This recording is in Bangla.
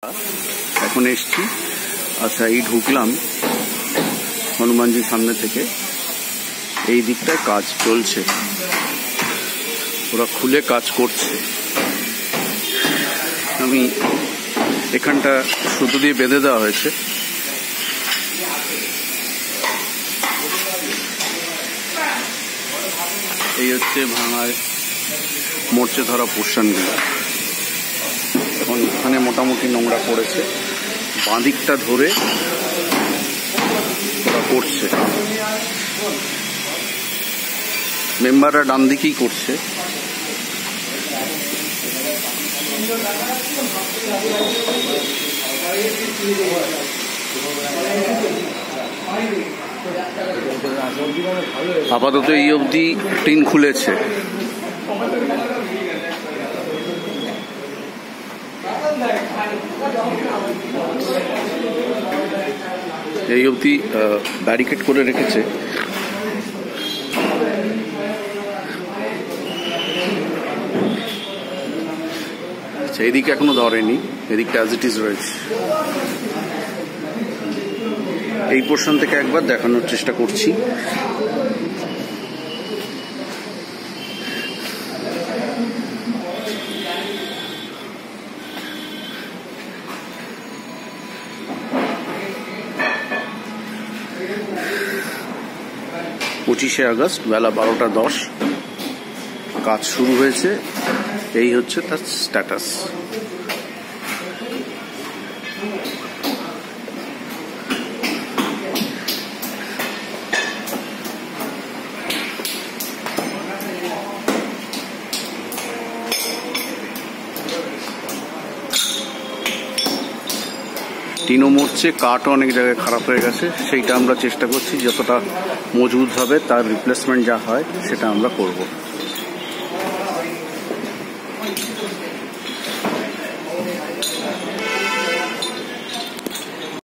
এখন এসছি, আচ্ছা এই ঢুকলাম হনুমানজির সামনে থেকে। এই দিকটায় কাজ চলছে, ওরা খুলে কাজ করছে। আমি এখানটা সুতো দিয়ে বেঁধে দেওয়া হয়েছে। এই হচ্ছে ভাঙায় মরচে ধরা পোর্শনগুলো। এখন এখানে মোটামুটি নোংরা পড়েছে, বাঁদিকটা ধরে ওরা করছে। মেম্বাররা ডান দিকেই করছে। আপাতত এই অবধি টিন খুলেছে। এই অবধি ব্যারিকেড করে রেখেছে। আচ্ছা, এদিকে এখনো ধরেনি, এদিকটা অ্যাজ ইট ইজ রয়েছে। এই পোর্শন থেকে একবার দেখানোর চেষ্টা করছি। পঁচিশে আগস্ট বেলা 12টা 10 কাজ শুরু হয়েছে। এই হচ্ছে তার স্ট্যাটাস। টিনও মরছে, কাঠও অনেক জায়গায় খারাপ হয়ে গেছে। সেইটা আমরা চেষ্টা করছি যতটা মজবুত হবে তার রিপ্লেসমেন্ট যা হয় সেটা আমরা করব।